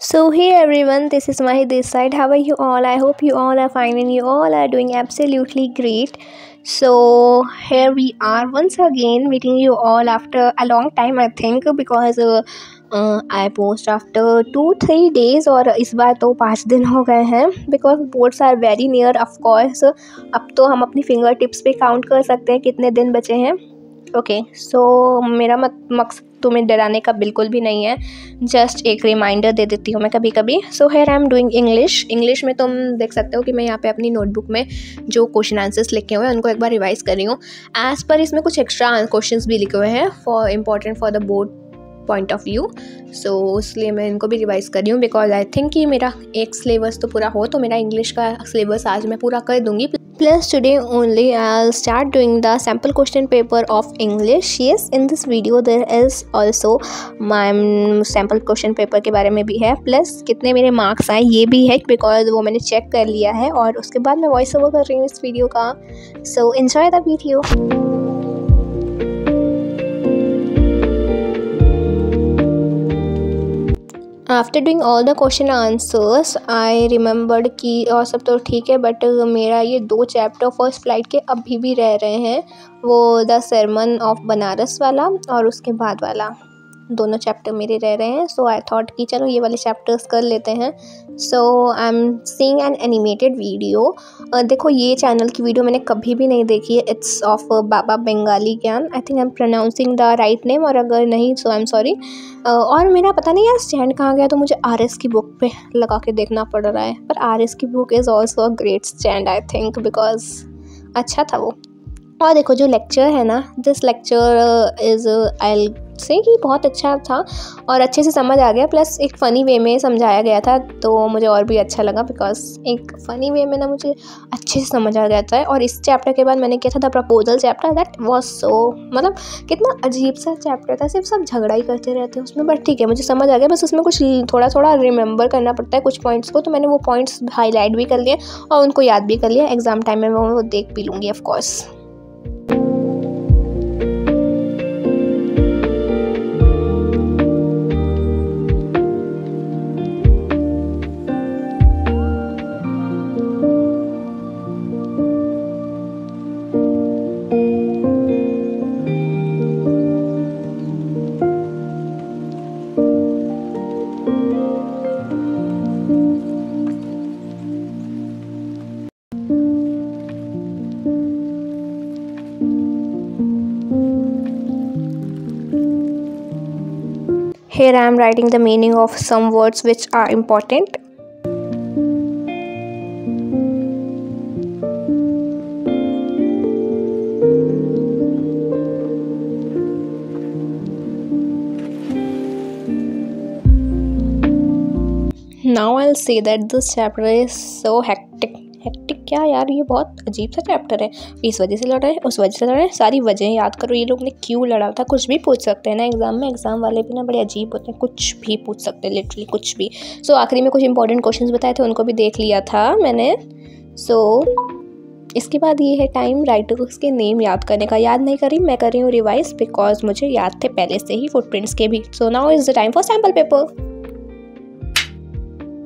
So hey everyone, this is Mahi this side. How are you all? I hope you all are fine and you all are doing absolutely great. So here we are once again meeting you all after a long time I think because I post after 2-3 days और इस बार तो 5 दिन हो गए हैं because boards are very near of course. अब तो हम अपनी फिंगर टिप्स पे काउंट कर सकते हैं कितने दिन बचे हैं. ओके सो मेरा मकसद तुम्हें डराने का बिल्कुल भी नहीं है, जस्ट एक रिमाइंडर दे देती हूँ मैं कभी कभी. So here I am doing English में तुम देख सकते हो कि मैं यहाँ पे अपनी नोटबुक में जो क्वेश्चन आंसर्स लिखे हुए हैं उनको एक बार रिवाइज कर रही हूँ. एज पर इसमें कुछ एक्स्ट्रा क्वेश्चंस भी लिखे हुए हैं for important for the board point of view. So इसलिए मैं इनको भी रिवाइज कर रही हूँ बिकॉज आई थिंक कि मेरा एक सिलेबस तो पूरा हो तो मेरा इंग्लिश का सिलेबस आज मैं पूरा कर दूँगी. Plus today only I'll start doing the sample question paper of English. Yes, in this video there is also my sample question paper के बारे में भी है, प्लस कितने मेरे मार्क्स आए ये भी है बिकॉज वो मैंने चेक कर लिया है और उसके बाद मैं वॉइस ओवर कर रही हूँ इस वीडियो का. So enjoy the video. After doing all the question answers I remembered कि और सब तो ठीक है बट मेरा ये 2 चैप्टर फर्स्ट फ्लाइट के अभी भी रह रहे हैं, वो द सरमन ऑफ बनारस वाला और उसके बाद वाला दोनों चैप्टर मेरे रह रहे हैं. सो आई थॉट कि चलो ये वाले चैप्टर्स कर लेते हैं. So I am seeing an animated video. देखो ये चैनल की वीडियो मैंने कभी भी नहीं देखी है. इट्स ऑफ बाबा बंगाली ज्ञान. I think I am pronouncing the write name और अगर नहीं सो आई एम सॉरी. और मेरा पता नहीं यार स्टैंड कहाँ गया तो मुझे RS की बुक पे लगा के देखना पड़ रहा है, पर RS की book is also a great stand I think because अच्छा था वो. और देखो जो लेक्चर है ना, दिस लेक्चर इज़ आई से कि बहुत अच्छा था और अच्छे से समझ आ गया, प्लस एक फ़नी वे में समझाया गया था तो मुझे और भी अच्छा लगा बिकॉज एक फ़नी वे में ना मुझे अच्छे से समझ आ गया था. और इस चैप्टर के बाद मैंने किया था the proposal chapter. That was so मतलब कितना अजीब सा चैप्टर था, सिर्फ सब झगड़ा ही करते रहते हैं उसमें, बट ठीक है मुझे समझ आ गया. बस उसमें कुछ थोड़ा थोड़ा रिमेंबर करना पड़ता है कुछ पॉइंट्स को, तो मैंने वो पॉइंट्स हाईलाइट भी कर लिए और उनको याद भी कर लिया. एग्ज़ाम टाइम में वो देख भी लूँगी of course. Here I am writing the meaning of some words which are important. Now I'll say that this chapter is so hectic. क्या यार ये बहुत अजीब सा चैप्टर है. इस वजह से लड़ा है, उस वजह से लड़ा है, सारी वजह याद करो ये लोग ने क्यों लड़ा था. कुछ भी पूछ सकते हैं ना एग्जाम में, एग्जाम वाले भी ना बड़े अजीब होते हैं, कुछ भी पूछ सकते हैं लिटरली कुछ भी. सो आखिरी में कुछ इंपॉर्टेंट क्वेश्चंस बताए थे उनको भी देख लिया था मैंने. सो इसके बाद ये है टाइम राइटर्स के नेम याद करने का. याद नहीं करी, मैं कर रही हूँ रिवाइज बिकॉज मुझे याद थे पहले से ही फुटप्रिंट्स के भी. So now is the time for sample paper.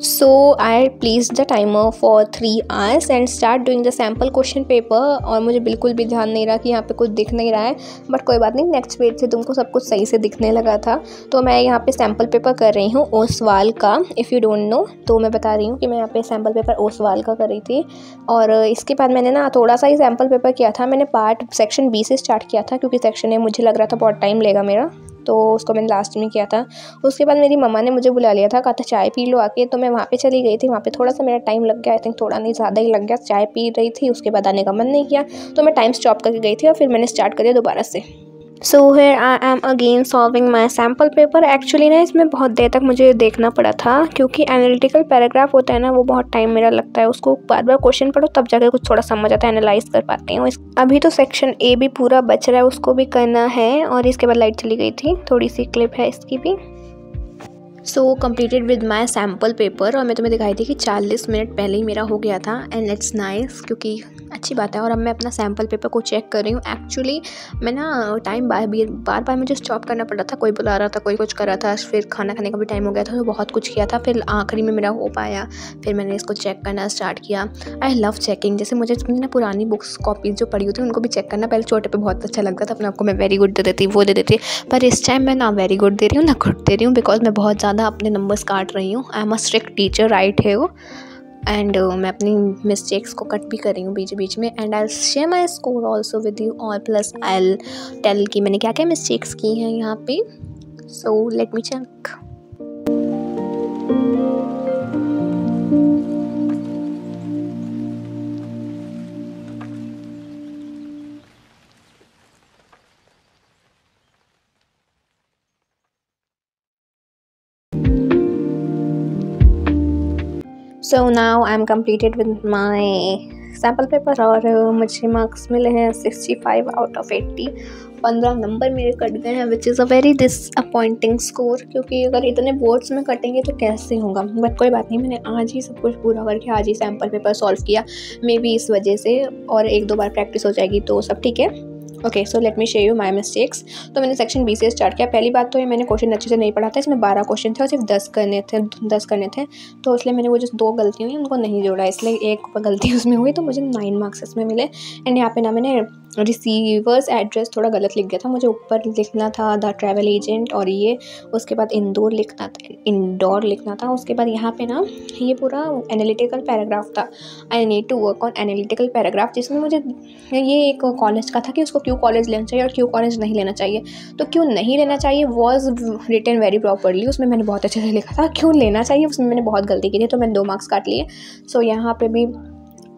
So I placed the timer for 3 hours and start doing the sample question paper. और मुझे बिल्कुल भी ध्यान नहीं रहा कि यहाँ पे कुछ दिख नहीं रहा है, बट कोई बात नहीं, नेक्स्ट पेज से तुमको सब कुछ सही से दिखने लगा था. तो मैं यहाँ पे सैम्पल पेपर कर रही हूँ ओसवाल का. इफ़ यू डोंट नो तो मैं बता रही हूँ कि मैं यहाँ पे सैम्पल पेपर ओसवाल का कर रही थी. और इसके बाद मैंने ना थोड़ा सा ही सैम्पल पेपर किया था. मैंने पार्ट सेक्शन B से स्टार्ट किया था क्योंकि सेक्शन A मुझे लग रहा था बहुत टाइम लेगा मेरा, तो उसको मैंने लास्ट में किया था. उसके बाद मेरी मम्मा ने मुझे बुला लिया था, कहा था चाय पी लो आके, तो मैं वहाँ पे चली गई थी. वहाँ पे थोड़ा सा मेरा टाइम लग गया, आई थिंक थोड़ा नहीं ज़्यादा ही लग गया. चाय पी रही थी, उसके बाद आने का मन नहीं किया तो मैं टाइम स्टॉप करके गई थी और फिर मैंने स्टार्ट कर दिया दोबारा से. So here I am again solving my sample paper. Actually ना इसमें बहुत देर तक मुझे देखना पड़ा था क्योंकि एनालिटिकल पैराग्राफ होता है ना, वो बहुत टाइम मेरा लगता है. उसको बार बार क्वेश्चन पढ़ो तब जाकर कुछ थोड़ा समझ आता है, एनालाइज कर पाते हैं. अभी तो सेक्शन A भी पूरा बच रहा है, उसको भी करना है. और इसके बाद लाइट चली गई थी, थोड़ी सी क्लिप है इसकी भी. So completed with my sample paper, और मैं तुम्हें दिखाई थी कि 40 मिनट पहले ही मेरा हो गया था एंड इट्स नाइस, क्योंकि अच्छी बात है। और अब मैं अपना सैम्पल पेपर को चेक कर रही हूँ। एक्चुअली मैं ना टाइम बार बार मुझे स्टॉप करना पड़ रहा था, कोई बुला रहा था, कोई कुछ कर रहा था, फिर खाना खाने का भी टाइम हो गया था, तो बहुत कुछ किया था। फिर आखिरी में मेरा हो पाया, फिर मैंने इसको चेक करना स्टार्ट किया। आई लव चेकिंग, जैसे मुझे ना पुरानी बुक्स कॉपीज़ जो पड़ी होती उनको भी चेक करना पहले छोटे पे बहुत अच्छा लगता था, अपने आपको मैं वेरी गुड दे देती, वो दे देती, पर इस टाइम मैं ना वेरी गुड दे रही हूँ ना गुड दे रही हूँ, बिकॉज मैं बहुत ज़्यादा अपने नंबर्स काट रही हूँ। I am a strict teacher right है वो, एंड मैं अपनी मिस्टेक्स को कट भी कर रही हूँ बीच बीच में, and I share my score also with you all, plus I tell कि मैंने क्या क्या मिस्टेक्स की हैं यहाँ पे। So let me check. So now I am completed with my sample paper, और मुझे मार्क्स मिले हैं 65 आउट ऑफ 80। 15 नंबर मेरे कट गए हैं, which is a very disappointing score, क्योंकि अगर इतने बोर्ड्स में कटेंगे तो कैसे होगा। बट कोई बात नहीं, मैंने आज ही सब कुछ पूरा करके आज ही सैम्पल पेपर सॉल्व किया, मे बी इस वजह से, और 1-2 बार प्रैक्टिस हो जाएगी तो सब ठीक है। Okay, so let me share you my mistakes. तो मैंने सेक्शन बी से स्टार्ट किया। पहली बात तो ये मैंने क्वेश्चन अच्छे से नहीं पढ़ा था, इसमें 12 क्वेश्चन थे और सिर्फ 10 करने थे, तो इसलिए मैंने वो जो 2 गलती हुई उनको नहीं जोड़ा, इसलिए एक गलती उसमें हुई, तो मुझे 9 मार्क्स इसमें मिले। एंड यहाँ पे ना मैंने रिसीवर्स एड्रेस थोड़ा गलत लिख गया था, मुझे ऊपर लिखना था द ट्रैवल एजेंट, और ये उसके बाद इंदौर लिखना था। उसके बाद यहाँ पे ना ये पूरा एनालिटिकल पैराग्राफ था, I need to work on analytical paragraph, जिसमें मुझे ये एक कॉलेज का था कि उसको क्यों कॉलेज लेना चाहिए और क्यों कॉलेज नहीं लेना चाहिए। तो क्यों नहीं लेना चाहिए वॉज रिटन वेरी प्रॉपरली, उसमें मैंने बहुत अच्छे से लिखा था। क्यों लेना चाहिए उसमें मैंने बहुत गलती की थी, तो मैंने 2 मार्क्स काट लिए। सो यहाँ पे भी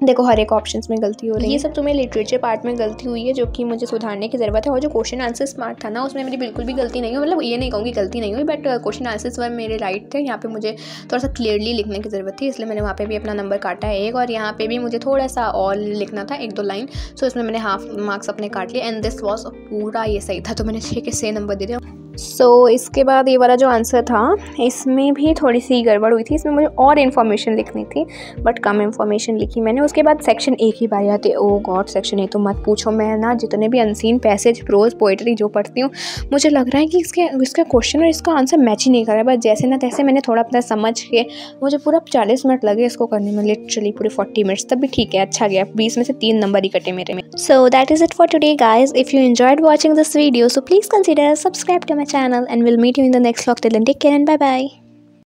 देखो हर एक ऑप्शंस में गलती हो रही है। ये सब तुम्हें लिटरेचर पार्ट में गलती हुई है, जो कि मुझे सुधारने की ज़रूरत है। और जो क्वेश्चन आंसर स्मार्ट था ना, उसमें मेरी बिल्कुल भी गलती नहीं हुई, मतलब ये नहीं कहूँगी गलती नहीं हुई, बट क्वेश्चन आंसर्स वर मेरे राइट थे। यहाँ पे मुझे थोड़ा सा क्लियरली लिखने की ज़रूरत थी, इसलिए मैंने वहाँ पे भी अपना नंबर काटा है 1, और यहाँ पे भी मुझे थोड़ा सा और लिखना था 1-2 लाइन, सो इसमें मैंने हाफ मार्क्स अपने काट लिए, एंड दिस वॉज पूरा ये सही था, तो मैंने 6 के 6 नंबर दे दिया। सो इसके बाद ये वाला जो आंसर था इसमें भी थोड़ी सी गड़बड़ हुई थी, इसमें मुझे और इन्फॉर्मेशन लिखनी थी, बट कम इन्फॉर्मेशन लिखी मैंने। उसके बाद सेक्शन 1 ही बारी आते, ओ गॉड सेक्शन 1 तो मत पूछो। मैं ना जितने भी अनसीन पैसेज, प्रोज, पोइट्री जो पढ़ती हूँ, मुझे लग रहा है कि इसका क्वेश्चन और इसका आंसर मैच ही नहीं कर रहा है, बस जैसे ना तैसे मैंने थोड़ा अपना समझ के, मुझे पूरा 40 मिनट लगे इसको करने में, लिटरली पूरे 40 मिनट्स, तब भी ठीक है, अच्छा गया। 20 में से 3 नंबर ही कटे मेरे में। So that is it for today guys. If you enjoyed watching this video, so please consider subscribe to my channel, and we'll meet you in the next vlog. Till then, take care and bye bye.